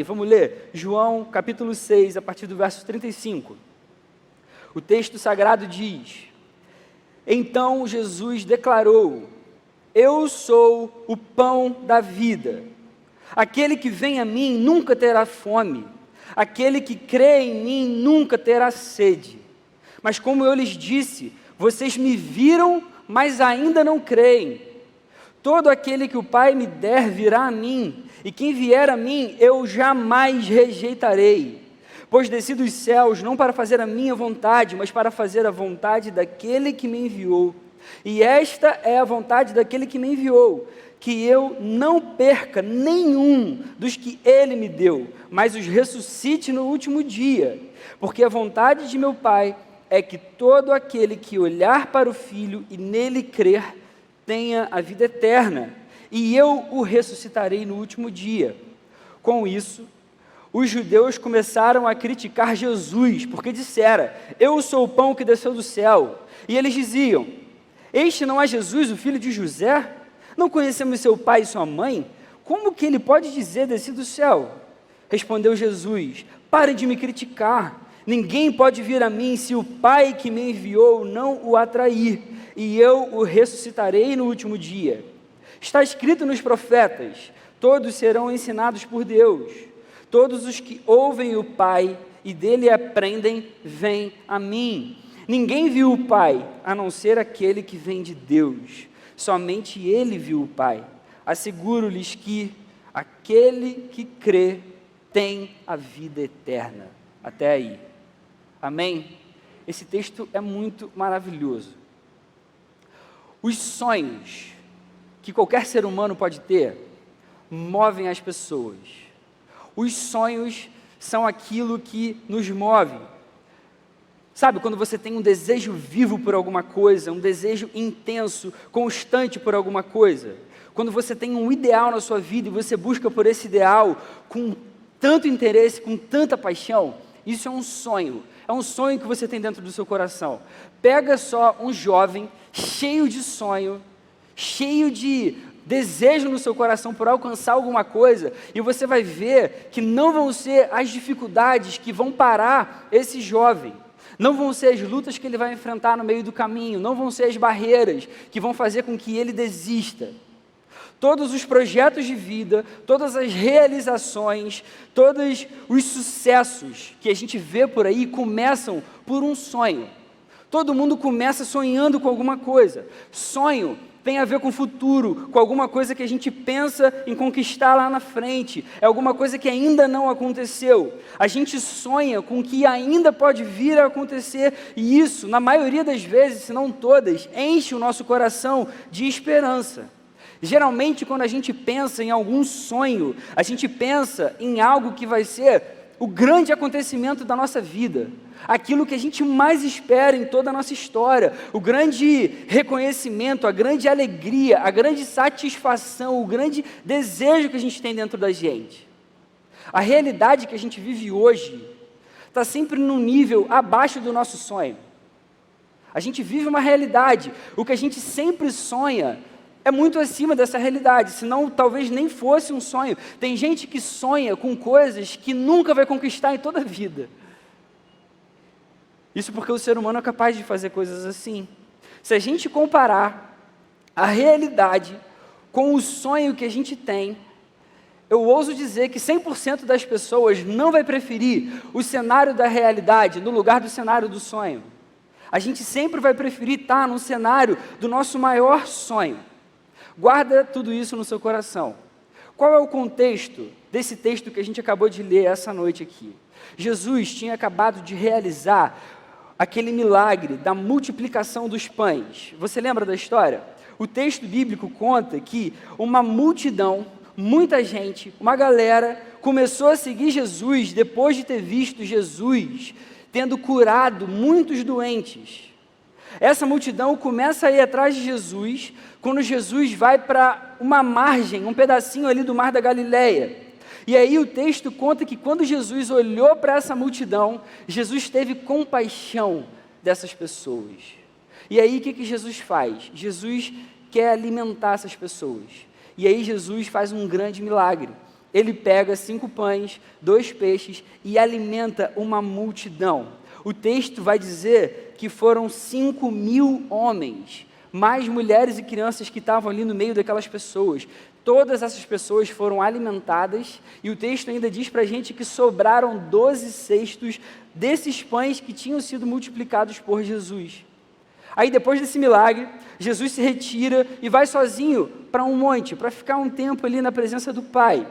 E vamos ler João capítulo 6, a partir do verso 35. O texto sagrado diz: Então Jesus declarou: Eu sou o pão da vida. Aquele que vem a mim nunca terá fome. Aquele que crê em mim nunca terá sede. Mas como eu lhes disse, vocês me viram, mas ainda não creem. Todo aquele que o Pai me der virá a mim, e quem vier a mim eu jamais rejeitarei. Pois desci dos céus não para fazer a minha vontade, mas para fazer a vontade daquele que me enviou. E esta é a vontade daquele que me enviou, que eu não perca nenhum dos que ele me deu, mas os ressuscite no último dia. Porque a vontade de meu Pai é que todo aquele que olhar para o Filho e nele crer, tenha a vida eterna, e eu o ressuscitarei no último dia. Com isso, os judeus começaram a criticar Jesus, porque dissera: Eu sou o pão que desceu do céu. E eles diziam: Este não é Jesus, o filho de José? Não conhecemos seu pai e sua mãe? Como que ele pode dizer desci do céu? Respondeu Jesus: Parem de me criticar. Ninguém pode vir a mim se o Pai que me enviou não o atrair, e eu o ressuscitarei no último dia. Está escrito nos profetas: todos serão ensinados por Deus. Todos os que ouvem o Pai e dele aprendem, vêm a mim. Ninguém viu o Pai, a não ser aquele que vem de Deus. Somente ele viu o Pai. Asseguro-lhes que aquele que crê tem a vida eterna. Até aí. Amém? Esse texto é muito maravilhoso. Os sonhos que qualquer ser humano pode ter movem as pessoas. Os sonhos são aquilo que nos move. Sabe, quando você tem um desejo vivo por alguma coisa, um desejo intenso, constante por alguma coisa, quando você tem um ideal na sua vida e você busca por esse ideal com tanto interesse, com tanta paixão, isso é um sonho que você tem dentro do seu coração. Pega só um jovem cheio de sonho, cheio de desejo no seu coração por alcançar alguma coisa, e você vai ver que não vão ser as dificuldades que vão parar esse jovem, não vão ser as lutas que ele vai enfrentar no meio do caminho, não vão ser as barreiras que vão fazer com que ele desista. Todos os projetos de vida, todas as realizações, todos os sucessos que a gente vê por aí começam por um sonho. Todo mundo começa sonhando com alguma coisa. Sonho tem a ver com o futuro, com alguma coisa que a gente pensa em conquistar lá na frente, é alguma coisa que ainda não aconteceu. A gente sonha com o que ainda pode vir a acontecer, e isso, na maioria das vezes, se não todas, enche o nosso coração de esperança. Geralmente, quando a gente pensa em algum sonho, a gente pensa em algo que vai ser o grande acontecimento da nossa vida, aquilo que a gente mais espera em toda a nossa história, o grande reconhecimento, a grande alegria, a grande satisfação, o grande desejo que a gente tem dentro da gente. A realidade que a gente vive hoje está sempre num nível abaixo do nosso sonho. A gente vive uma realidade, o que a gente sempre sonha é muito acima dessa realidade, senão talvez nem fosse um sonho. Tem gente que sonha com coisas que nunca vai conquistar em toda a vida. Isso porque o ser humano é capaz de fazer coisas assim. Se a gente comparar a realidade com o sonho que a gente tem, eu ouso dizer que 100% das pessoas não vai preferir o cenário da realidade no lugar do cenário do sonho. A gente sempre vai preferir estar no cenário do nosso maior sonho. Guarda tudo isso no seu coração. Qual é o contexto desse texto que a gente acabou de ler essa noite aqui? Jesus tinha acabado de realizar aquele milagre da multiplicação dos pães. Você lembra da história? O texto bíblico conta que uma multidão, muita gente, uma galera, começou a seguir Jesus depois de ter visto Jesus tendo curado muitos doentes. Essa multidão começa a ir atrás de Jesus, quando Jesus vai para uma margem, um pedacinho ali do Mar da Galileia. E aí o texto conta que quando Jesus olhou para essa multidão, Jesus teve compaixão dessas pessoas. E aí o que Jesus faz? Jesus quer alimentar essas pessoas. E aí Jesus faz um grande milagre. ele pega 5 pães, 2 peixes e alimenta uma multidão. O texto vai dizer que foram 5.000 homens, mais mulheres e crianças que estavam ali no meio daquelas pessoas. Todas essas pessoas foram alimentadas, e o texto ainda diz para a gente que sobraram 12 cestos desses pães que tinham sido multiplicados por Jesus. Aí depois desse milagre, Jesus se retira e vai sozinho para um monte, para ficar um tempo ali na presença do Pai.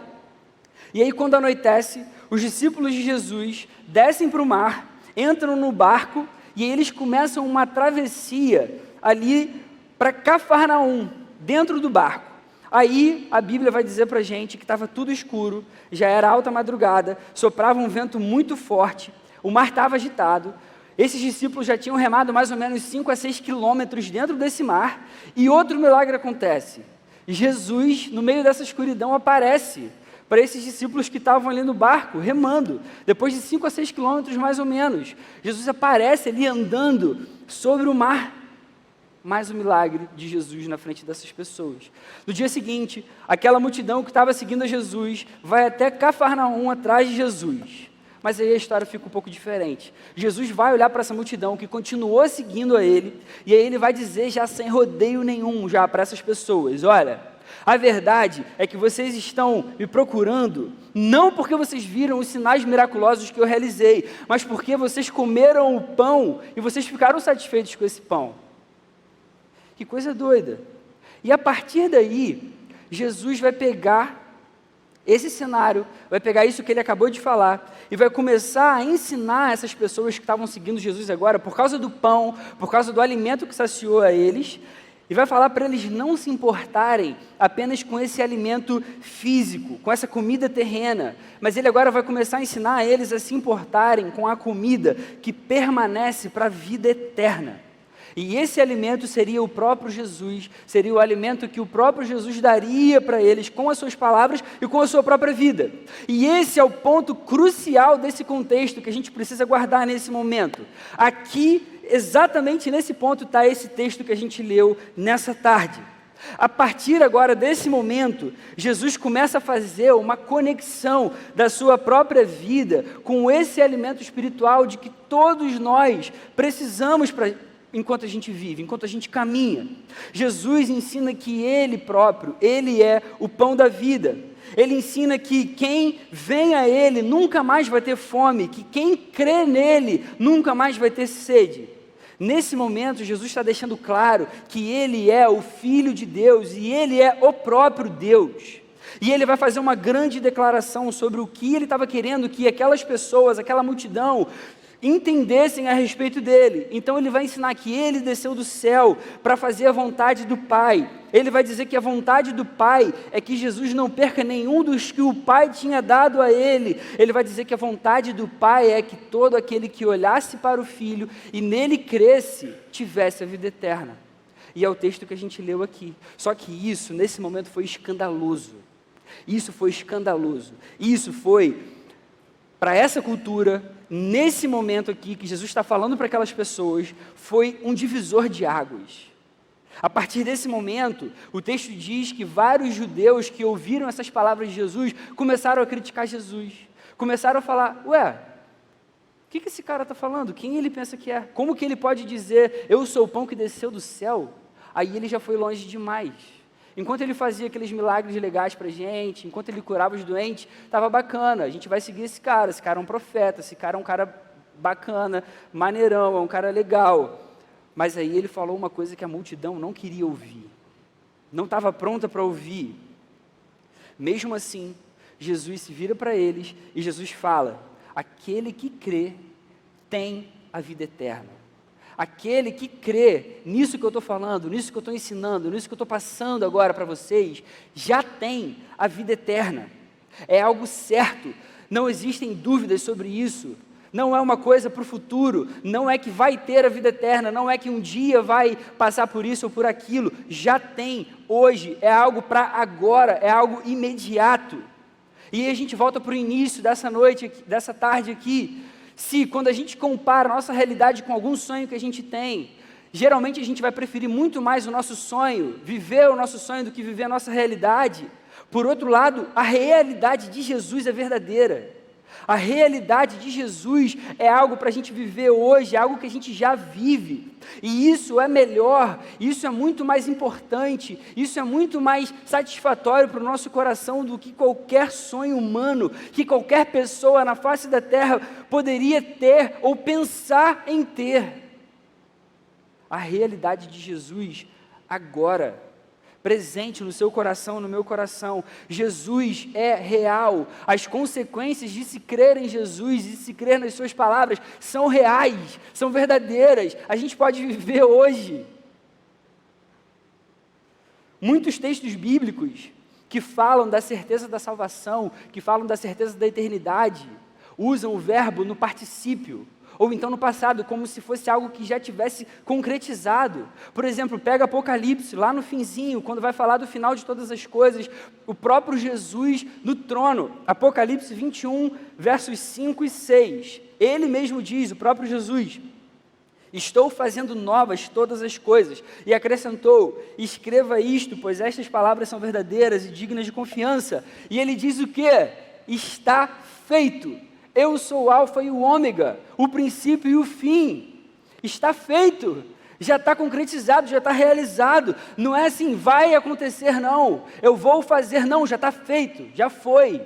E aí quando anoitece, os discípulos de Jesus descem para o mar, entram no barco, e aí eles começam uma travessia ali para Cafarnaum, dentro do barco. Aí a Bíblia vai dizer para a gente que estava tudo escuro, já era alta madrugada, soprava um vento muito forte, o mar estava agitado, esses discípulos já tinham remado mais ou menos 5 a 6 quilômetros dentro desse mar, e outro milagre acontece. Jesus, no meio dessa escuridão, aparece para esses discípulos que estavam ali no barco, remando, depois de 5 a 6 quilômetros mais ou menos. Jesus aparece ali andando sobre o mar. Mais um milagre de Jesus na frente dessas pessoas. No dia seguinte, aquela multidão que estava seguindo a Jesus vai até Cafarnaum atrás de Jesus. Mas aí a história fica um pouco diferente. Jesus vai olhar para essa multidão que continuou seguindo a ele, e aí ele vai dizer, já sem rodeio nenhum, já para essas pessoas: olha, a verdade é que vocês estão me procurando, não porque vocês viram os sinais miraculosos que eu realizei, mas porque vocês comeram o pão e vocês ficaram satisfeitos com esse pão. Que coisa doida. E a partir daí, Jesus vai pegar esse cenário, vai pegar isso que ele acabou de falar, e vai começar a ensinar essas pessoas que estavam seguindo Jesus agora, por causa do pão, por causa do alimento que saciou a eles, e vai falar para eles não se importarem apenas com esse alimento físico, com essa comida terrena, mas ele agora vai começar a ensinar a eles a se importarem com a comida que permanece para a vida eterna. E esse alimento seria o próprio Jesus, seria o alimento que o próprio Jesus daria para eles com as suas palavras e com a sua própria vida. E esse é o ponto crucial desse contexto que a gente precisa guardar nesse momento. Aqui, exatamente nesse ponto, está esse texto que a gente leu nessa tarde. A partir agora desse momento, Jesus começa a fazer uma conexão da sua própria vida com esse alimento espiritual de que todos nós precisamos enquanto a gente vive, enquanto a gente caminha. Jesus ensina que Ele próprio, Ele é o pão da vida. Ele ensina que quem vem a Ele nunca mais vai ter fome, que quem crê nele nunca mais vai ter sede. Nesse momento, Jesus está deixando claro que Ele é o Filho de Deus e Ele é o próprio Deus. E Ele vai fazer uma grande declaração sobre o que Ele estava querendo que aquelas pessoas, aquela multidão, entendessem a respeito dele. Então ele vai ensinar que ele desceu do céu para fazer a vontade do Pai. Ele vai dizer que a vontade do Pai é que Jesus não perca nenhum dos que o Pai tinha dado a ele. Ele vai dizer que a vontade do Pai é que todo aquele que olhasse para o Filho e nele cresce, tivesse a vida eterna. E é o texto que a gente leu aqui. Só que isso, nesse momento, foi escandaloso. Isso foi escandaloso. Isso foi, para essa cultura, nesse momento aqui que Jesus está falando para aquelas pessoas, foi um divisor de águas. A partir desse momento, o texto diz que vários judeus que ouviram essas palavras de Jesus começaram a criticar Jesus. Começaram a falar: ué, o que esse cara está falando? Quem ele pensa que é? Como que ele pode dizer, eu sou o pão que desceu do céu? Aí ele já foi longe demais. Enquanto ele fazia aqueles milagres legais para a gente, enquanto ele curava os doentes, estava bacana, a gente vai seguir esse cara é um profeta, esse cara é um cara bacana, maneirão, é um cara legal. Mas aí ele falou uma coisa que a multidão não queria ouvir, não estava pronta para ouvir. Mesmo assim, Jesus se vira para eles e Jesus fala: aquele que crê tem a vida eterna. Aquele que crê nisso que eu estou falando, nisso que eu estou ensinando, nisso que eu estou passando agora para vocês, já tem a vida eterna. É algo certo, não existem dúvidas sobre isso. Não é uma coisa para o futuro, não é que vai ter a vida eterna, não é que um dia vai passar por isso ou por aquilo. Já tem, hoje, é algo para agora, é algo imediato. E aí a gente volta para o início dessa noite, dessa tarde aqui. Se quando a gente compara a nossa realidade com algum sonho que a gente tem, geralmente a gente vai preferir muito mais o nosso sonho, viver o nosso sonho do que viver a nossa realidade, Por outro lado, a realidade de Jesus é verdadeira. A realidade de Jesus é algo para a gente viver hoje, é algo que a gente já vive. E isso é melhor, isso é muito mais importante, isso é muito mais satisfatório para o nosso coração do que qualquer sonho humano, que qualquer pessoa na face da terra poderia ter ou pensar em ter. A realidade de Jesus agora, presente no seu coração, no meu coração. Jesus é real. As consequências de se crer em Jesus e de se crer nas suas palavras são reais, são verdadeiras. A gente pode viver hoje. Muitos textos bíblicos que falam da certeza da salvação, que falam da certeza da eternidade, usam o verbo no particípio, ou então no passado, como se fosse algo que já tivesse concretizado. Por exemplo, pega Apocalipse, lá no finzinho, quando vai falar do final de todas as coisas, o próprio Jesus no trono, Apocalipse 21, versos 5 e 6, ele mesmo diz, o próprio Jesus: estou fazendo novas todas as coisas, e acrescentou: escreva isto, pois estas palavras são verdadeiras e dignas de confiança. E ele diz o quê? Está feito. Eu sou o alfa e o ômega, o princípio e o fim. Está feito, já está concretizado, já está realizado. Não é assim, vai acontecer não, eu vou fazer não, já está feito, já foi,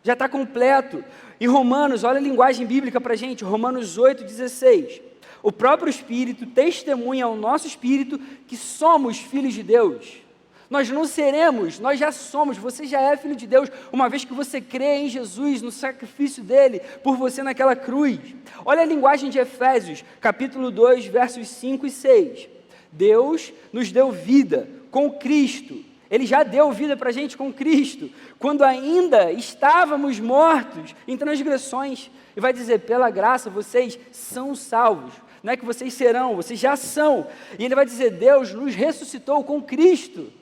já está completo. Em Romanos, olha a linguagem bíblica para a gente, Romanos 8,16. O próprio Espírito testemunha ao nosso Espírito que somos filhos de Deus. Nós não seremos, nós já somos, você já é filho de Deus, uma vez que você crê em Jesus, no sacrifício dele, por você naquela cruz. Olha a linguagem de Efésios, capítulo 2, versos 5 e 6. Deus nos deu vida com Cristo, ele já deu vida para a gente com Cristo, quando ainda estávamos mortos em transgressões, e vai dizer, pela graça vocês são salvos. Não é que vocês serão, vocês já são. E ele vai dizer, Deus nos ressuscitou com Cristo.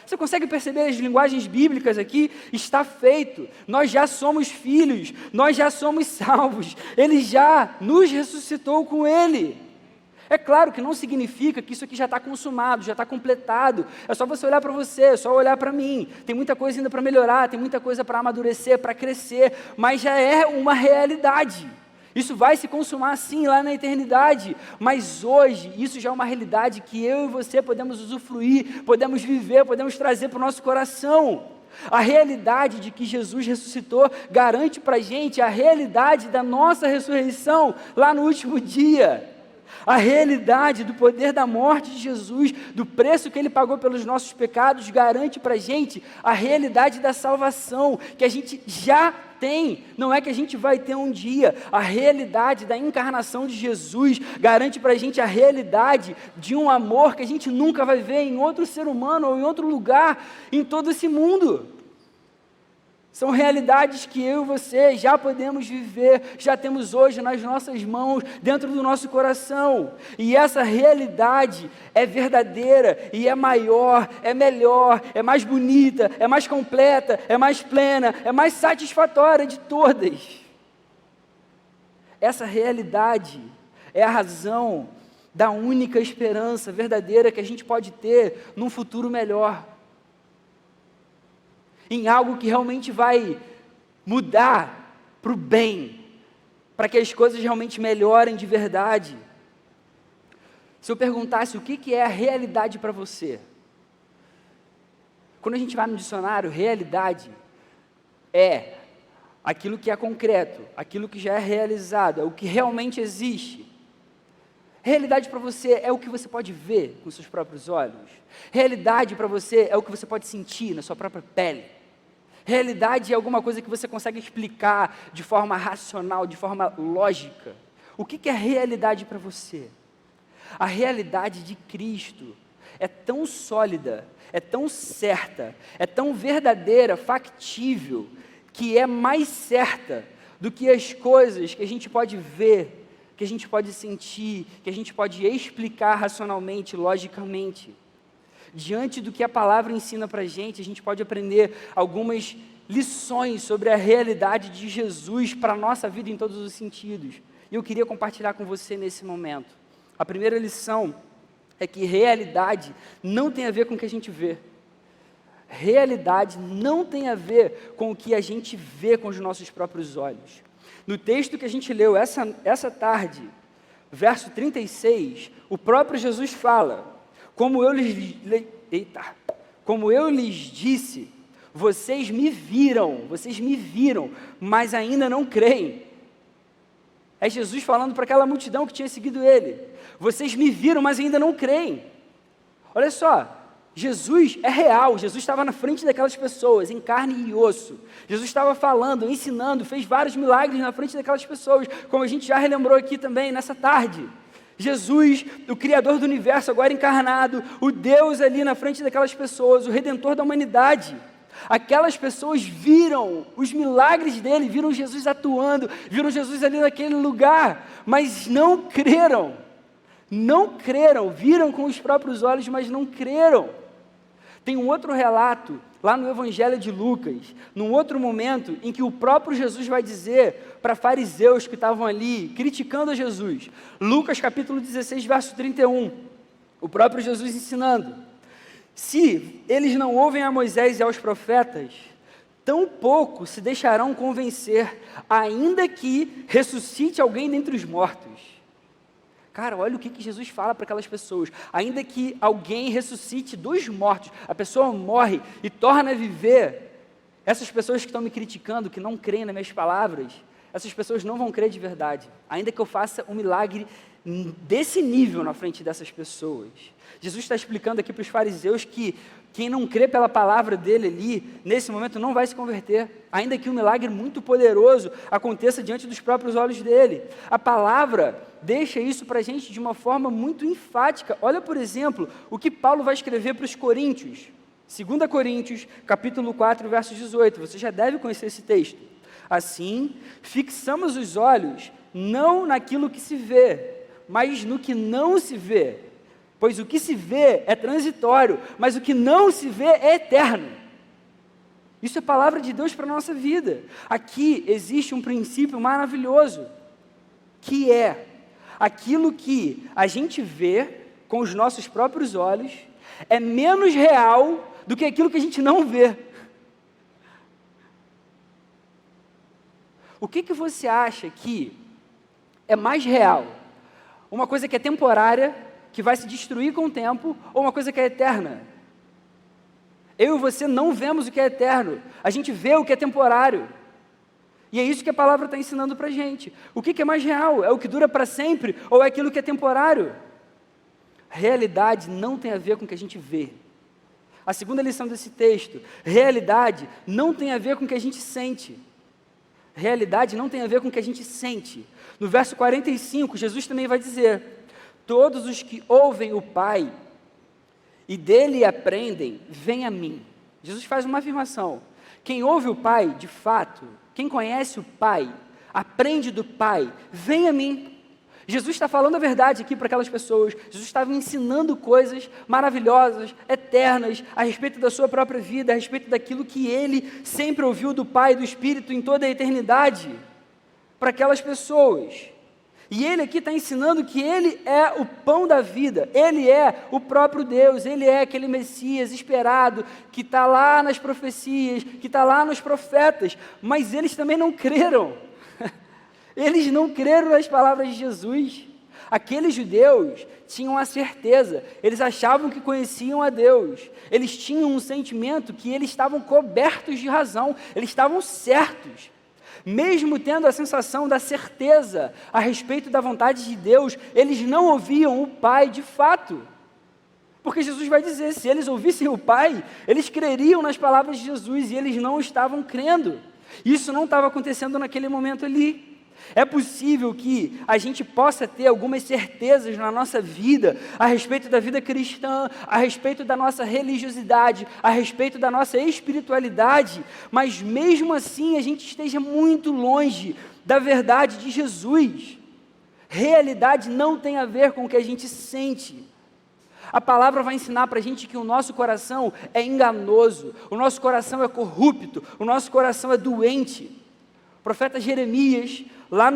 Você consegue perceber as linguagens bíblicas aqui? Está feito, nós já somos filhos, nós já somos salvos, ele já nos ressuscitou com ele. É claro que não significa que isso aqui já está consumado, já está completado, é só você olhar para você, é só olhar para mim, tem muita coisa ainda para melhorar, tem muita coisa para amadurecer, para crescer, mas já é uma realidade. Isso vai se consumar sim lá na eternidade, mas hoje isso já é uma realidade que eu e você podemos usufruir, podemos viver, podemos trazer para o nosso coração. A realidade de que Jesus ressuscitou garante para a gente a realidade da nossa ressurreição lá no último dia. A realidade do poder da morte de Jesus, do preço que ele pagou pelos nossos pecados, garante para a gente a realidade da salvação, que a gente já tem, não é que a gente vai ter um dia. A realidade da encarnação de Jesus garante para a gente a realidade de um amor que a gente nunca vai ver em outro ser humano ou em outro lugar em todo esse mundo. São realidades que eu e você já podemos viver, já temos hoje nas nossas mãos, dentro do nosso coração. E essa realidade é verdadeira e é maior, é melhor, é mais bonita, é mais completa, é mais plena, é mais satisfatória de todas. Essa realidade é a razão da única esperança verdadeira que a gente pode ter num futuro melhor. Em algo que realmente vai mudar para o bem, para que as coisas realmente melhorem de verdade. Se eu perguntasse o que é a realidade para você, quando a gente vai no dicionário, realidade é aquilo que é concreto, aquilo que já é realizado, é o que realmente existe. Realidade para você é o que você pode ver com seus próprios olhos. Realidade para você é o que você pode sentir na sua própria pele. Realidade é alguma coisa que você consegue explicar de forma racional, de forma lógica. O que é realidade para você? A realidade de Cristo é tão sólida, é tão certa, é tão verdadeira, factível, que é mais certa do que as coisas que a gente pode ver, que a gente pode sentir, que a gente pode explicar racionalmente, logicamente. Diante do que a palavra ensina para a gente pode aprender algumas lições sobre a realidade de Jesus para a nossa vida em todos os sentidos. E eu queria compartilhar com você nesse momento. A primeira lição é que realidade não tem a ver com o que a gente vê. realidade não tem a ver com o que a gente vê com os nossos próprios olhos. No texto que a gente leu essa tarde, verso 36, o próprio Jesus fala, como eu lhes disse, vocês me viram, mas ainda não creem. É Jesus falando para aquela multidão que tinha seguido ele. Vocês me viram, mas ainda não creem. Olha só, Jesus é real, Jesus estava na frente daquelas pessoas, em carne e osso. Jesus estava falando, ensinando, fez vários milagres na frente daquelas pessoas, como a gente já relembrou aqui também nessa tarde. Jesus, o Criador do universo, agora encarnado, o Deus ali na frente daquelas pessoas, o Redentor da humanidade. Aquelas pessoas viram os milagres dele, viram Jesus atuando, viram Jesus ali naquele lugar, mas não creram, viram com os próprios olhos, mas não creram. Tem um outro relato, lá no Evangelho de Lucas, num outro momento, em que o próprio Jesus vai dizer para fariseus que estavam ali, criticando a Jesus, Lucas capítulo 16, verso 31, o próprio Jesus ensinando, se eles não ouvem a Moisés e aos profetas, tampouco se deixarão convencer, ainda que ressuscite alguém dentre os mortos. Cara, olha o que Jesus fala para aquelas pessoas. Ainda que alguém ressuscite dos mortos, a pessoa morre e torna a viver, essas pessoas que estão me criticando, que não creem nas minhas palavras, essas pessoas não vão crer de verdade. Ainda que eu faça um milagre desse nível na frente dessas pessoas. Jesus está explicando aqui para os fariseus que quem não crê pela palavra dele ali, nesse momento não vai se converter, ainda que um milagre muito poderoso aconteça diante dos próprios olhos dele. A palavra deixa isso para a gente de uma forma muito enfática. Olha, por exemplo, o que Paulo vai escrever para os Coríntios. 2 Coríntios, capítulo 4, verso 18. Você já deve conhecer esse texto. Assim, fixamos os olhos não naquilo que se vê, mas no que não se vê. Pois o que se vê é transitório, mas o que não se vê é eterno. Isso é palavra de Deus para a nossa vida. Aqui existe um princípio maravilhoso, que é aquilo que a gente vê com os nossos próprios olhos é menos real do que aquilo que a gente não vê. O que você acha que é mais real? Uma coisa que é temporária, que vai se destruir com o tempo, ou uma coisa que é eterna? Eu e você não vemos o que é eterno, a gente vê o que é temporário. E é isso que a palavra está ensinando para a gente. O que é mais real? É o que dura para sempre, ou é aquilo que é temporário? Realidade não tem a ver com o que a gente vê. A segunda lição desse texto, realidade não tem a ver com o que a gente sente. Realidade não tem a ver com o que a gente sente. No verso 45, Jesus também vai dizer: todos os que ouvem o Pai e dele aprendem, vêm a mim. Jesus faz uma afirmação. Quem ouve o Pai, de fato, quem conhece o Pai, aprende do Pai, vem a mim. Jesus está falando a verdade aqui para aquelas pessoas. Jesus estava ensinando coisas maravilhosas, eternas, a respeito da sua própria vida, a respeito daquilo que ele sempre ouviu do Pai e do Espírito em toda a eternidade, para aquelas pessoas. E ele aqui está ensinando que ele é o pão da vida, ele é o próprio Deus, ele é aquele Messias esperado, que está lá nas profecias, que está lá nos profetas, mas eles também não creram. Eles não creram nas palavras de Jesus. Aqueles judeus tinham a certeza, eles achavam que conheciam a Deus, eles tinham um sentimento que eles estavam cobertos de razão, eles estavam certos. Mesmo tendo a sensação da certeza a respeito da vontade de Deus, eles não ouviam o Pai de fato. Porque Jesus vai dizer, se eles ouvissem o Pai, eles creriam nas palavras de Jesus, e eles não estavam crendo. Isso não estava acontecendo naquele momento ali. É possível que a gente possa ter algumas certezas na nossa vida, a respeito da vida cristã, a respeito da nossa religiosidade, a respeito da nossa espiritualidade, mas mesmo assim a gente esteja muito longe da verdade de Jesus. Realidade não tem a ver com o que a gente sente. A palavra vai ensinar para a gente que o nosso coração é enganoso, o nosso coração é corrupto, o nosso coração é doente. O profeta Jeremias, lá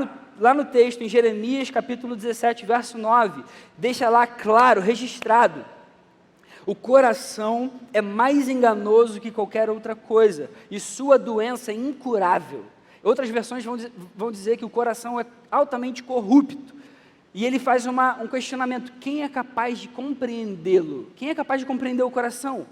no texto, em Jeremias capítulo 17, verso 9, deixa lá claro, registrado: O coração é mais enganoso que qualquer outra coisa, e sua doença é incurável. Outras versões vão dizer que o coração é altamente corrupto. E ele faz um questionamento: quem é capaz de compreendê-lo? Quem é capaz de compreender o coração?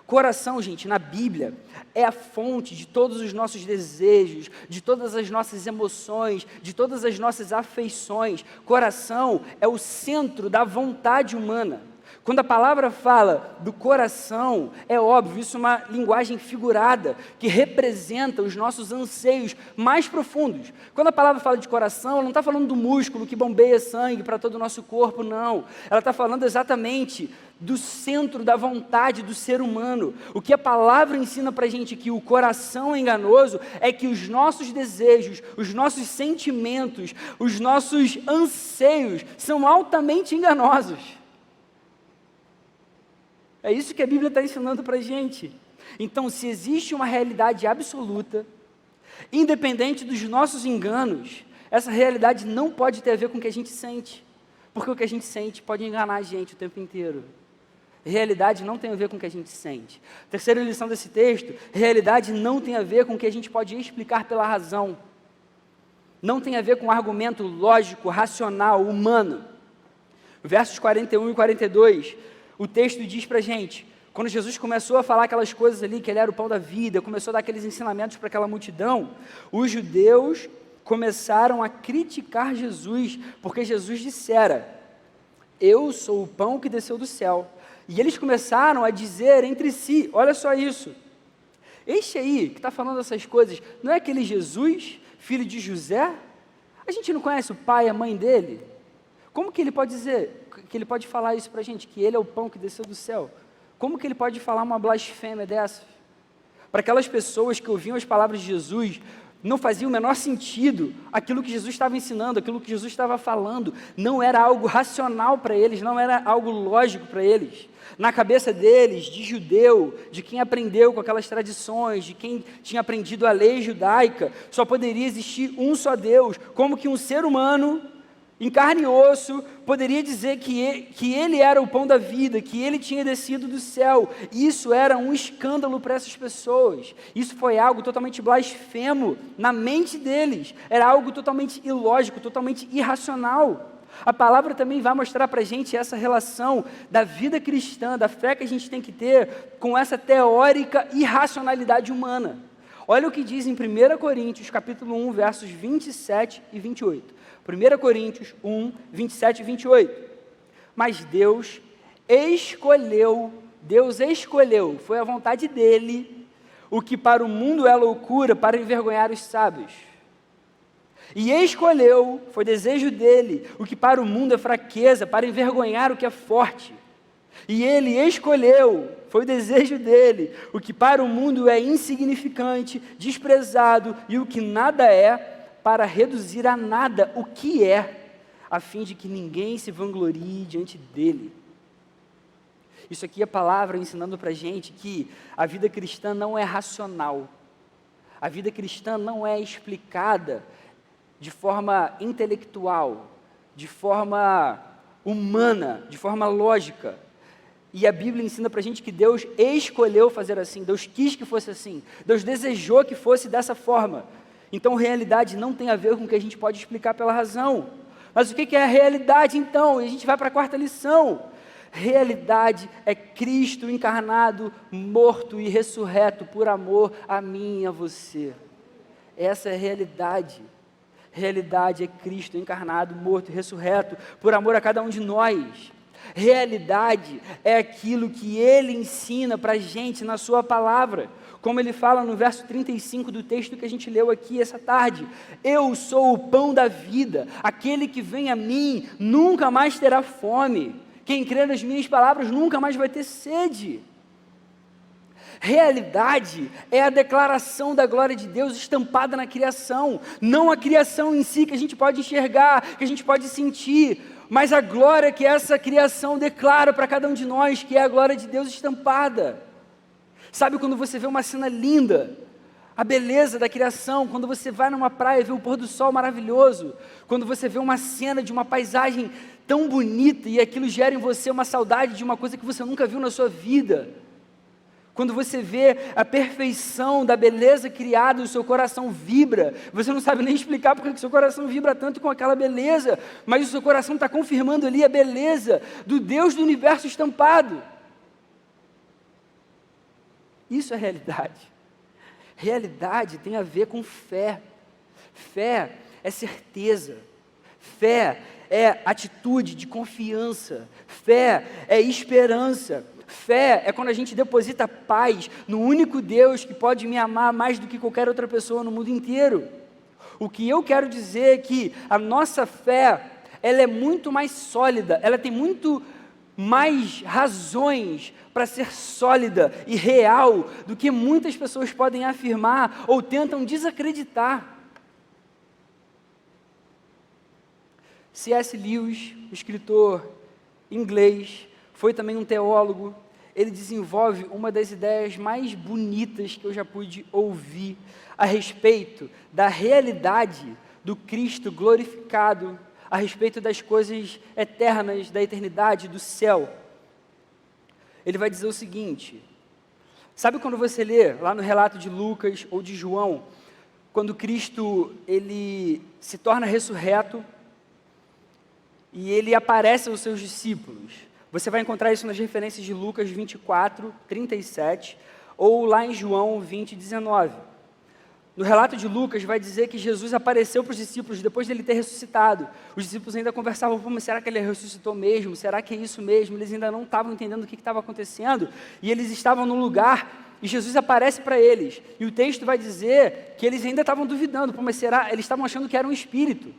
Coração, gente, na Bíblia, é a fonte de todos os nossos desejos, de todas as nossas emoções, de todas as nossas afeições. Coração é o centro da vontade humana. Quando a palavra fala do coração, é óbvio, isso é uma linguagem figurada, que representa os nossos anseios mais profundos. Quando a palavra fala de coração, ela não está falando do músculo que bombeia sangue para todo o nosso corpo, não. Ela está falando exatamente do centro da vontade do ser humano. O que a palavra ensina para a gente que o coração é enganoso, é que os nossos desejos, os nossos sentimentos, os nossos anseios são altamente enganosos. É isso que a Bíblia está ensinando para a gente. Então, se existe uma realidade absoluta, independente dos nossos enganos, essa realidade não pode ter a ver com o que a gente sente, porque o que a gente sente pode enganar a gente o tempo inteiro. Realidade não tem a ver com o que a gente sente. Terceira lição desse texto: realidade não tem a ver com o que a gente pode explicar pela razão. Não tem a ver com um argumento lógico, racional, humano. Versos 41 e 42, o texto diz para a gente, quando Jesus começou a falar aquelas coisas ali, que ele era o pão da vida, começou a dar aqueles ensinamentos para aquela multidão, os judeus começaram a criticar Jesus, porque Jesus dissera: eu sou o pão que desceu do céu. E eles começaram a dizer entre si, olha só isso, este aí que está falando essas coisas, não é aquele Jesus, filho de José? A gente não conhece o pai e a mãe dele? Como que ele pode dizer, que ele pode falar isso para a gente, que ele é o pão que desceu do céu? Como que ele pode falar uma blasfêmia dessa? Para aquelas pessoas que ouviam as palavras de Jesus, não fazia o menor sentido aquilo que Jesus estava ensinando, aquilo que Jesus estava falando, não era algo racional para eles, não era algo lógico para eles. Na cabeça deles, de judeu, de quem aprendeu com aquelas tradições, de quem tinha aprendido a lei judaica, só poderia existir um só Deus. Como que um ser humano, em carne e osso, poderia dizer que ele era o pão da vida, que ele tinha descido do céu? Isso era um escândalo para essas pessoas. Isso foi algo totalmente blasfemo na mente deles. Era algo totalmente ilógico, totalmente irracional. A palavra também vai mostrar para a gente essa relação da vida cristã, da fé que a gente tem que ter com essa teórica irracionalidade humana. Olha o que diz em 1 Coríntios, capítulo 1, versos 27 e 28. 1 Coríntios 1, 27 e 28. Mas Deus escolheu, foi a vontade dele, o que para o mundo é loucura, para envergonhar os sábios. E escolheu, foi desejo dele, o que para o mundo é fraqueza, para envergonhar o que é forte. E ele escolheu, foi o desejo dele, o que para o mundo é insignificante, desprezado e o que nada é, para reduzir a nada o que é, a fim de que ninguém se vanglorie diante dele. Isso aqui é a palavra ensinando para a gente que a vida cristã não é racional. A vida cristã não é explicada de forma intelectual, de forma humana, de forma lógica. E a Bíblia ensina para a gente que Deus escolheu fazer assim, Deus quis que fosse assim, Deus desejou que fosse dessa forma. Então, realidade não tem a ver com o que a gente pode explicar pela razão. Mas o que é a realidade, então? E a gente vai para a quarta lição. Realidade é Cristo encarnado, morto e ressurreto por amor a mim e a você. Essa é a realidade. Realidade é Cristo encarnado, morto e ressurreto por amor a cada um de nós. Realidade é aquilo que Ele ensina para a gente na sua palavra. Como Ele fala no verso 35 do texto que a gente leu aqui essa tarde. Eu sou o pão da vida, aquele que vem a mim nunca mais terá fome. Quem crê nas minhas palavras nunca mais vai ter sede. Realidade é a declaração da glória de Deus estampada na criação, não a criação em si que a gente pode enxergar, que a gente pode sentir, mas a glória que essa criação declara para cada um de nós, que é a glória de Deus estampada. Sabe quando você vê uma cena linda, a beleza da criação, quando você vai numa praia e vê o pôr do sol maravilhoso, quando você vê uma cena de uma paisagem tão bonita e aquilo gera em você uma saudade de uma coisa que você nunca viu na sua vida. Quando você vê a perfeição da beleza criada, o seu coração vibra. Você não sabe nem explicar porque o seu coração vibra tanto com aquela beleza, mas o seu coração está confirmando ali a beleza do Deus do universo estampado. Isso é realidade. Realidade tem a ver com fé. Fé é certeza. Fé é atitude de confiança. Fé é esperança. Fé é quando a gente deposita paz no único Deus que pode me amar mais do que qualquer outra pessoa no mundo inteiro. O que eu quero dizer é que a nossa fé, ela é muito mais sólida, ela tem muito mais razões para ser sólida e real do que muitas pessoas podem afirmar ou tentam desacreditar. C.S. Lewis, escritor inglês, foi também um teólogo. Ele desenvolve uma das ideias mais bonitas que eu já pude ouvir a respeito da realidade do Cristo glorificado, a respeito das coisas eternas, da eternidade, do céu. Ele vai dizer o seguinte: sabe quando você lê lá no relato de Lucas ou de João, quando Cristo ele se torna ressurreto e ele aparece aos seus discípulos? Você vai encontrar isso nas referências de Lucas 24, 37, ou lá em João 20, 19. No relato de Lucas vai dizer que Jesus apareceu para os discípulos depois dele ter ressuscitado. Os discípulos ainda conversavam: mas será que ele ressuscitou mesmo? Será que é isso mesmo? Eles ainda não estavam entendendo o que estava acontecendo. E eles estavam num lugar e Jesus aparece para eles. E o texto vai dizer que eles ainda estavam duvidando: mas será? Eles estavam achando que era um espírito.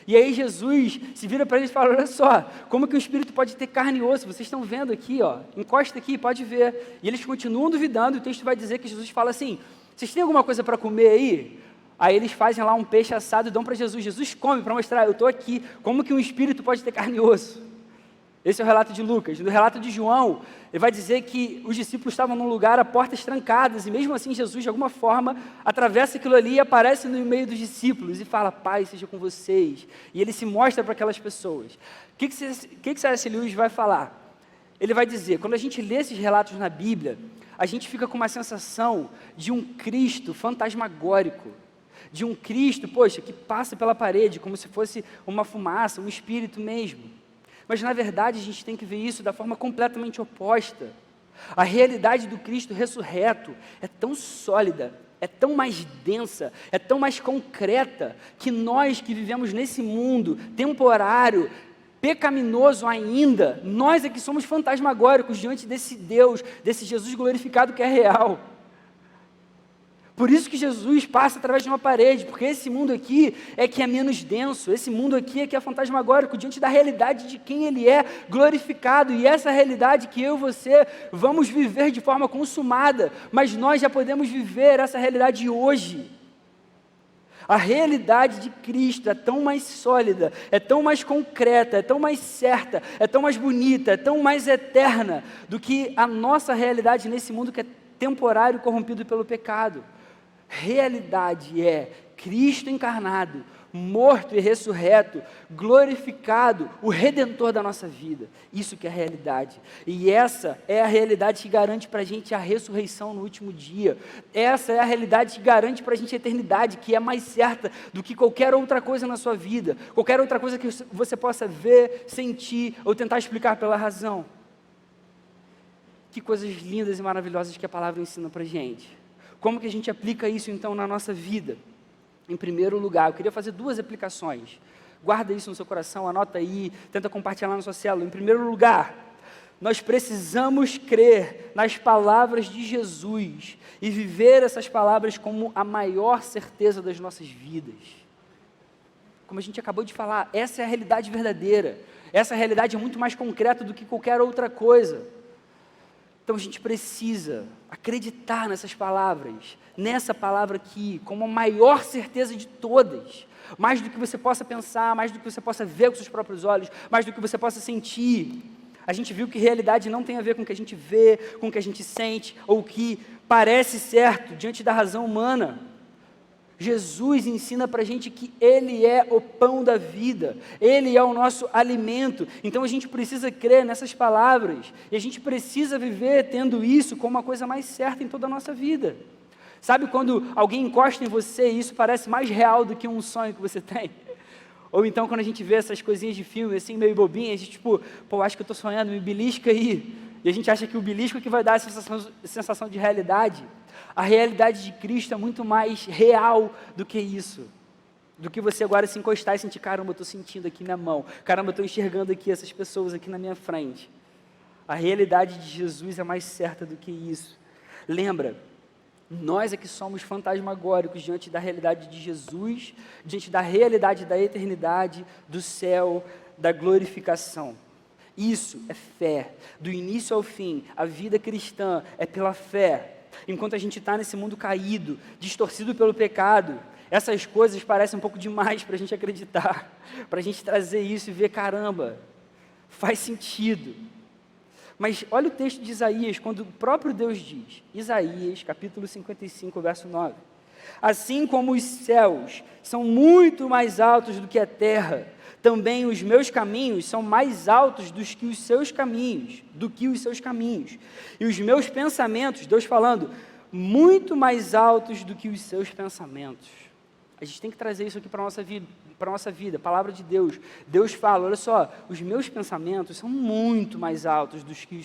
E aí Jesus se vira para eles e fala: olha só, como que um espírito pode ter carne e osso? Vocês estão vendo aqui, ó, encosta aqui, pode ver. E eles continuam duvidando, e o texto vai dizer que Jesus fala assim: vocês têm alguma coisa para comer aí? Aí eles fazem lá um peixe assado e dão para Jesus. Jesus come para mostrar: eu estou aqui. Como que um espírito pode ter carne e osso? Esse é o relato de Lucas. No relato de João, ele vai dizer que os discípulos estavam num lugar a portas trancadas, e mesmo assim Jesus, de alguma forma, atravessa aquilo ali e aparece no meio dos discípulos e fala: paz seja com vocês. E ele se mostra para aquelas pessoas. O que C.S. Lewis vai falar? Ele vai dizer: quando a gente lê esses relatos na Bíblia, a gente fica com uma sensação de um Cristo fantasmagórico, de um Cristo, poxa, que passa pela parede, como se fosse uma fumaça, um espírito mesmo. Mas, na verdade, a gente tem que ver isso da forma completamente oposta. A realidade do Cristo ressurreto é tão sólida, é tão mais densa, é tão mais concreta, que nós que vivemos nesse mundo temporário, pecaminoso ainda, nós é que somos fantasmagóricos diante desse Deus, desse Jesus glorificado que é real. Por isso que Jesus passa através de uma parede, porque esse mundo aqui é que é menos denso, esse mundo aqui é que é fantasmagórico diante da realidade de quem Ele é glorificado, e essa realidade que eu e você vamos viver de forma consumada, mas nós já podemos viver essa realidade hoje. A realidade de Cristo é tão mais sólida, é tão mais concreta, é tão mais certa, é tão mais bonita, é tão mais eterna do que a nossa realidade nesse mundo que é temporário e corrompido pelo pecado. Realidade é Cristo encarnado, morto e ressurreto, glorificado, o Redentor da nossa vida. Isso que é a realidade. E essa é a realidade que garante para a gente a ressurreição no último dia. Essa é a realidade que garante para a gente a eternidade, que é mais certa do que qualquer outra coisa na sua vida, qualquer outra coisa que você possa ver, sentir ou tentar explicar pela razão. Que coisas lindas e maravilhosas que a palavra ensina para a gente. Como que a gente aplica isso então na nossa vida? Em primeiro lugar, eu queria fazer 2 aplicações. Guarda isso no seu coração, anota aí, tenta compartilhar na sua célula. Em primeiro lugar, nós precisamos crer nas palavras de Jesus e viver essas palavras como a maior certeza das nossas vidas. Como a gente acabou de falar, essa é a realidade verdadeira. Essa realidade é muito mais concreta do que qualquer outra coisa. Então a gente precisa acreditar nessas palavras, nessa palavra aqui, como a maior certeza de todas, mais do que você possa pensar, mais do que você possa ver com seus próprios olhos, mais do que você possa sentir. A gente viu que realidade não tem a ver com o que a gente vê, com o que a gente sente, ou o que parece certo diante da razão humana. Jesus ensina para a gente que Ele é o pão da vida, Ele é o nosso alimento. Então a gente precisa crer nessas palavras, e a gente precisa viver tendo isso como uma coisa mais certa em toda a nossa vida. Sabe quando alguém encosta em você e isso parece mais real do que um sonho que você tem? Ou então quando a gente vê essas coisinhas de filme assim, meio bobinhas, de tipo, pô, acho que eu estou sonhando, me belisca aí. E a gente acha que o belisco é que vai dar essa sensação de realidade. A realidade de Cristo é muito mais real do que isso. Do que você agora se encostar e sentir, caramba, eu estou sentindo aqui minha mão. Caramba, eu estou enxergando aqui essas pessoas aqui na minha frente. A realidade de Jesus é mais certa do que isso. Lembra, nós é que somos fantasmagóricos diante da realidade de Jesus, diante da realidade da eternidade, do céu, da glorificação. Isso é fé. Do início ao fim, a vida cristã é pela fé. Enquanto a gente está nesse mundo caído, distorcido pelo pecado, essas coisas parecem um pouco demais para a gente acreditar, para a gente trazer isso e ver, caramba, faz sentido. Mas olha o texto de Isaías, quando o próprio Deus diz, Isaías, capítulo 55, verso 9, assim como os céus são muito mais altos do que a terra, também os meus caminhos são mais altos do que os seus caminhos, e os meus pensamentos, Deus falando, muito mais altos do que os seus pensamentos. A gente tem que trazer isso aqui para a nossa vida, palavra de Deus. Deus fala, olha só, os meus pensamentos são muito mais altos do que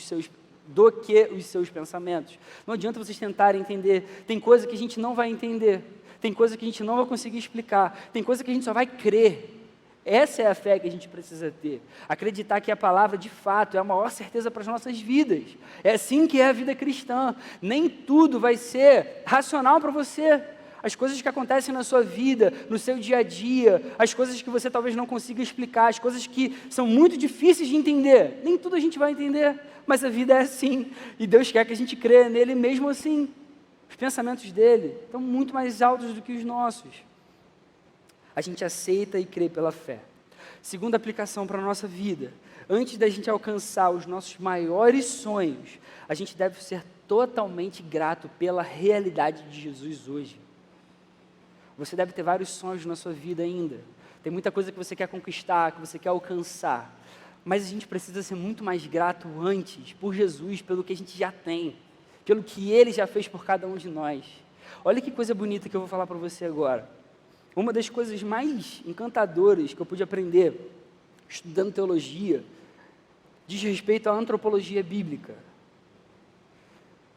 os seus pensamentos. Não adianta vocês tentarem entender, tem coisa que a gente não vai entender, tem coisa que a gente não vai conseguir explicar, tem coisa que a gente só vai crer. Essa é a fé que a gente precisa ter. Acreditar que a palavra, de fato, é a maior certeza para as nossas vidas. É assim que é a vida cristã. Nem tudo vai ser racional para você. As coisas que acontecem na sua vida, no seu dia a dia, as coisas que você talvez não consiga explicar, as coisas que são muito difíceis de entender. Nem tudo a gente vai entender, mas a vida é assim. E Deus quer que a gente creia nele mesmo assim. Os pensamentos dele estão muito mais altos do que os nossos. A gente aceita e crê pela fé. Segunda aplicação para a nossa vida. Antes da gente alcançar os nossos maiores sonhos, a gente deve ser totalmente grato pela realidade de Jesus hoje. Você deve ter vários sonhos na sua vida ainda. Tem muita coisa que você quer conquistar, que você quer alcançar. Mas a gente precisa ser muito mais grato antes, por Jesus, pelo que a gente já tem, pelo que Ele já fez por cada um de nós. Olha que coisa bonita que eu vou falar para você agora. Uma das coisas mais encantadoras que eu pude aprender, estudando teologia, diz respeito à antropologia bíblica.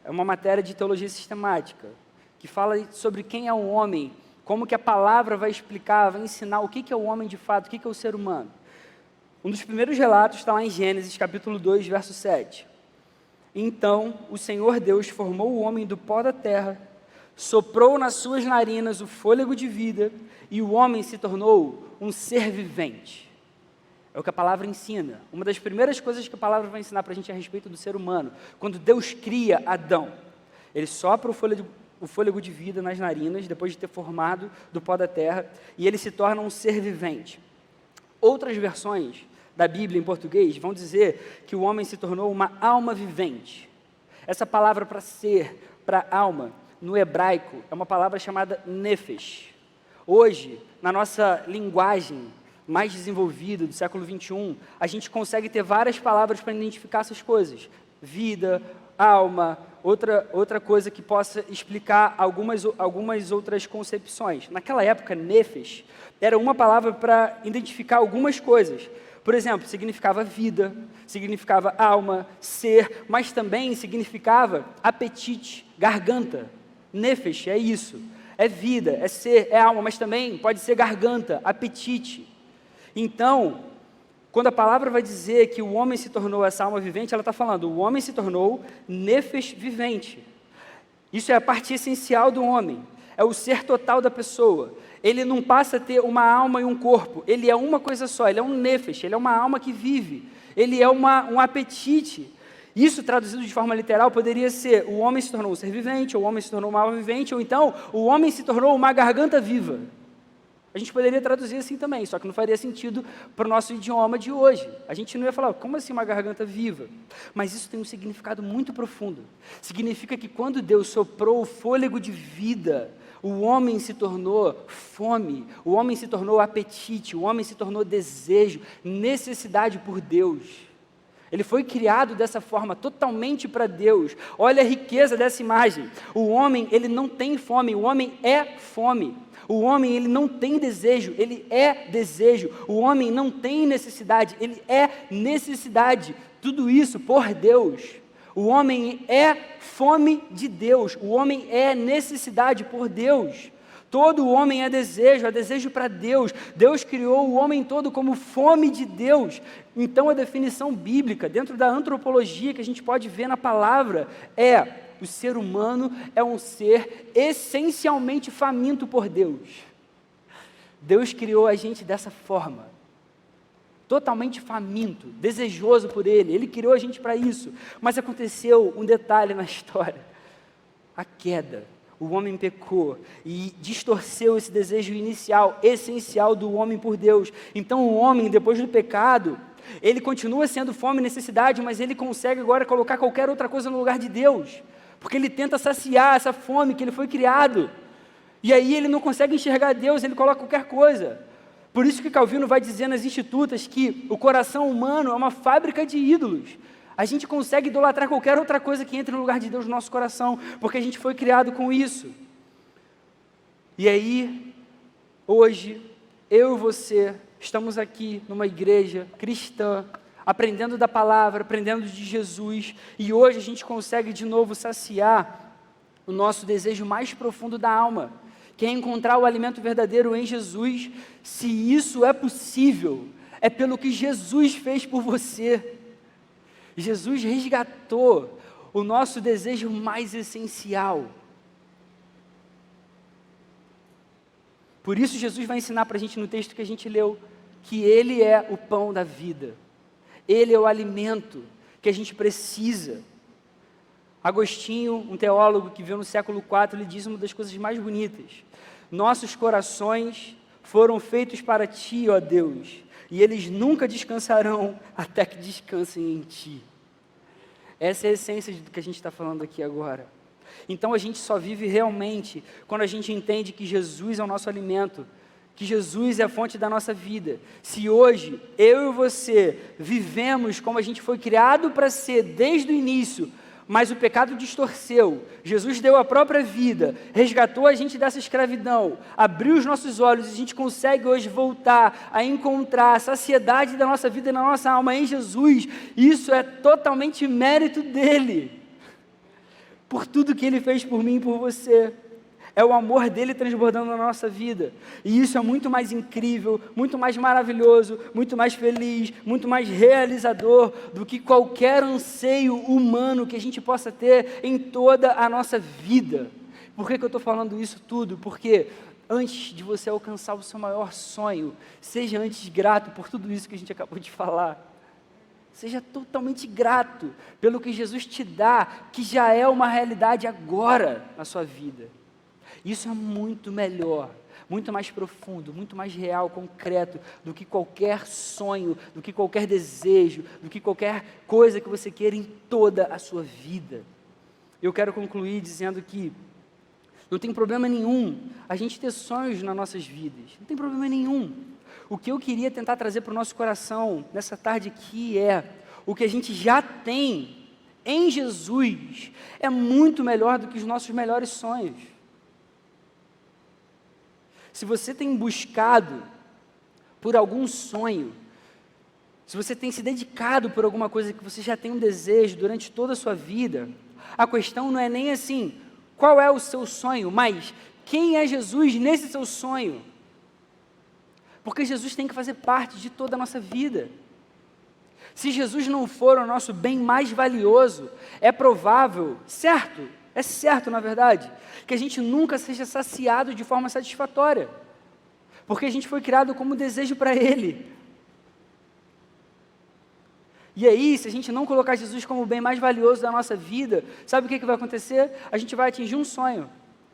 É uma matéria de teologia sistemática, que fala sobre quem é o homem, como que a palavra vai explicar, vai ensinar o que é o homem de fato, o que é o ser humano. Um dos primeiros relatos está lá em Gênesis, capítulo 2, verso 7. Então, o Senhor Deus formou o homem do pó da terra, soprou nas suas narinas o fôlego de vida, e o homem se tornou um ser vivente. É o que a palavra ensina. Uma das primeiras coisas que a palavra vai ensinar para a gente a respeito do ser humano, quando Deus cria Adão, Ele sopra o fôlego de vida nas narinas, depois de ter formado do pó da terra, e ele se torna um ser vivente. Outras versões da Bíblia em português vão dizer que o homem se tornou uma alma vivente. Essa palavra para ser, para alma, no hebraico, é uma palavra chamada nefesh. Hoje, na nossa linguagem mais desenvolvida do século 21, a gente consegue ter várias palavras para identificar essas coisas. Vida, alma, outra coisa que possa explicar algumas outras concepções. Naquela época, nefesh era uma palavra para identificar algumas coisas. Por exemplo, significava vida, significava alma, ser, mas também significava apetite, garganta. Nefesh é isso, é vida, é ser, é alma, mas também pode ser garganta, apetite. Então, quando a palavra vai dizer que o homem se tornou essa alma vivente, ela está falando, o homem se tornou nefesh vivente. Isso é a parte essencial do homem, é o ser total da pessoa. Ele não passa a ter uma alma e um corpo, ele é uma coisa só, ele é um nefesh, ele é uma alma que vive, ele é um apetite. Isso, traduzido de forma literal, poderia ser, o homem se tornou um ser vivente, ou o homem se tornou uma alma vivente, ou então, o homem se tornou uma garganta viva. A gente poderia traduzir assim também, só que não faria sentido para o nosso idioma de hoje. A gente não ia falar, como assim uma garganta viva? Mas isso tem um significado muito profundo. Significa que quando Deus soprou o fôlego de vida, o homem se tornou fome, o homem se tornou apetite, o homem se tornou desejo, necessidade por Deus. Ele foi criado dessa forma, totalmente para Deus. Olha a riqueza dessa imagem. O homem, ele não tem fome, o homem é fome. O homem, ele não tem desejo, ele é desejo. O homem não tem necessidade, ele é necessidade. Tudo isso por Deus. O homem é fome de Deus, o homem é necessidade por Deus. Todo homem é desejo para Deus. Deus criou o homem todo como fome de Deus. Então a definição bíblica, dentro da antropologia que a gente pode ver na palavra, o ser humano é um ser essencialmente faminto por Deus. Deus criou a gente dessa forma, totalmente faminto, desejoso por Ele. Ele criou a gente para isso. Mas aconteceu um detalhe na história: a queda. O homem pecou e distorceu esse desejo inicial, essencial do homem por Deus. Então o homem, depois do pecado, ele continua sendo fome e necessidade, mas ele consegue agora colocar qualquer outra coisa no lugar de Deus, porque ele tenta saciar essa fome que ele foi criado. E aí ele não consegue enxergar Deus, ele coloca qualquer coisa. Por isso que Calvino vai dizer nas Institutas que o coração humano é uma fábrica de ídolos. A gente consegue idolatrar qualquer outra coisa que entre no lugar de Deus no nosso coração, porque a gente foi criado com isso. E aí, hoje, eu e você estamos aqui numa igreja cristã, aprendendo da palavra, aprendendo de Jesus, e hoje a gente consegue de novo saciar o nosso desejo mais profundo da alma, que é encontrar o alimento verdadeiro em Jesus. Se isso é possível, é pelo que Jesus fez por você. Jesus resgatou o nosso desejo mais essencial. Por isso Jesus vai ensinar para a gente no texto que a gente leu, que Ele é o pão da vida. Ele é o alimento que a gente precisa. Agostinho, um teólogo que viveu no século IV, ele diz uma das coisas mais bonitas: nossos corações foram feitos para Ti, ó Deus, e eles nunca descansarão até que descansem em Ti. Essa é a essência do que a gente está falando aqui agora. Então a gente só vive realmente quando a gente entende que Jesus é o nosso alimento, que Jesus é a fonte da nossa vida. Se hoje eu e você vivemos como a gente foi criado para ser desde o início, mas o pecado distorceu, Jesus deu a própria vida, resgatou a gente dessa escravidão, abriu os nossos olhos, e a gente consegue hoje voltar a encontrar a saciedade da nossa vida e da nossa alma em Jesus. Isso é totalmente mérito dele, por tudo que ele fez por mim e por você. É o amor dele transbordando na nossa vida, e isso é muito mais incrível, muito mais maravilhoso, muito mais feliz, muito mais realizador do que qualquer anseio humano que a gente possa ter em toda a nossa vida. Por que eu estou falando isso tudo? Porque antes de você alcançar o seu maior sonho, seja antes grato por tudo isso que a gente acabou de falar. Seja totalmente grato pelo que Jesus te dá, que já é uma realidade agora na sua vida. Isso é muito melhor, muito mais profundo, muito mais real, concreto, do que qualquer sonho, do que qualquer desejo, do que qualquer coisa que você queira em toda a sua vida. Eu quero concluir dizendo que não tem problema nenhum a gente ter sonhos nas nossas vidas, não tem problema nenhum. O que eu queria tentar trazer para o nosso coração nessa tarde aqui é: o que a gente já tem em Jesus é muito melhor do que os nossos melhores sonhos. Se você tem buscado por algum sonho, se você tem se dedicado por alguma coisa que você já tem um desejo durante toda a sua vida, a questão não é nem assim, qual é o seu sonho, mas quem é Jesus nesse seu sonho? Porque Jesus tem que fazer parte de toda a nossa vida. Se Jesus não for o nosso bem mais valioso, é provável, é certo na verdade, que a gente nunca seja saciado de forma satisfatória, porque a gente foi criado como desejo para Ele. E aí, se a gente não colocar Jesus como o bem mais valioso da nossa vida, sabe o que vai acontecer? A gente vai atingir um sonho,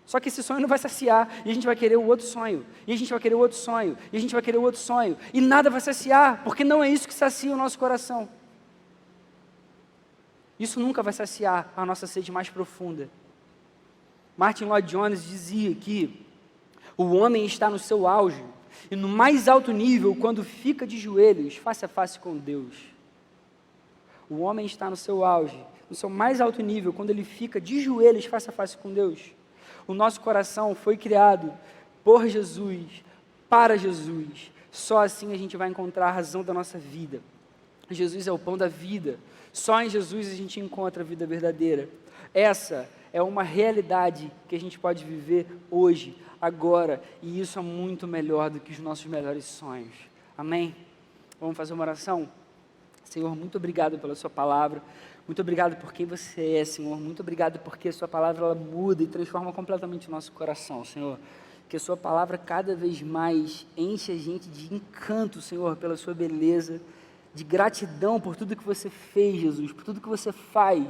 Só que esse sonho não vai saciar, e a gente vai querer o outro sonho, e a gente vai querer o outro sonho, e a gente vai querer o outro sonho, e nada vai saciar, porque não é isso que sacia o nosso coração. Isso nunca vai saciar a nossa sede mais profunda. Martin Lloyd Jones dizia que o homem está no seu auge, e no mais alto nível, quando fica de joelhos, face a face com Deus. O homem está no seu auge, no seu mais alto nível, quando ele fica de joelhos, face a face com Deus. O nosso coração foi criado por Jesus, para Jesus. Só assim a gente vai encontrar a razão da nossa vida. Jesus é o pão da vida. Só em Jesus a gente encontra a vida verdadeira. Essa é uma realidade que a gente pode viver hoje, agora, e isso é muito melhor do que os nossos melhores sonhos. Amém? Vamos fazer uma oração? Senhor, muito obrigado pela sua palavra. Muito obrigado por quem você é, Senhor. Muito obrigado porque a sua palavra ela muda e transforma completamente o nosso coração, Senhor. Que a sua palavra cada vez mais enche a gente de encanto, Senhor, pela sua beleza, de gratidão por tudo que você fez, Jesus, por tudo que você faz,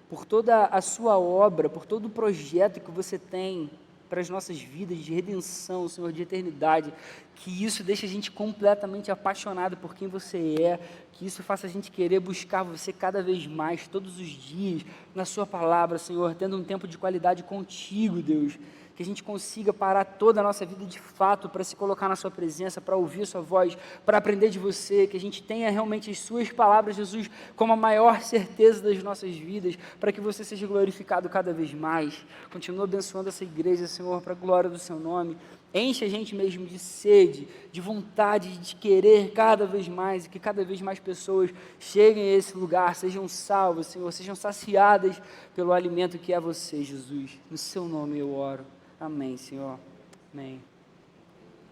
por toda a sua obra, por todo o projeto que você tem para as nossas vidas de redenção, Senhor, de eternidade, que isso deixe a gente completamente apaixonado por quem você é, que isso faça a gente querer buscar você cada vez mais, todos os dias, na sua palavra, Senhor, tendo um tempo de qualidade contigo, Deus, que a gente consiga parar toda a nossa vida de fato para se colocar na sua presença, para ouvir a sua voz, para aprender de você, que a gente tenha realmente as suas palavras, Jesus, como a maior certeza das nossas vidas, para que você seja glorificado cada vez mais. Continua abençoando essa igreja, Senhor, para a glória do seu nome. Enche a gente mesmo de sede, de vontade de querer cada vez mais, e que cada vez mais pessoas cheguem a esse lugar, sejam salvas, Senhor, sejam saciadas pelo alimento que é você, Jesus. No seu nome eu oro. Amém, Senhor. Amém.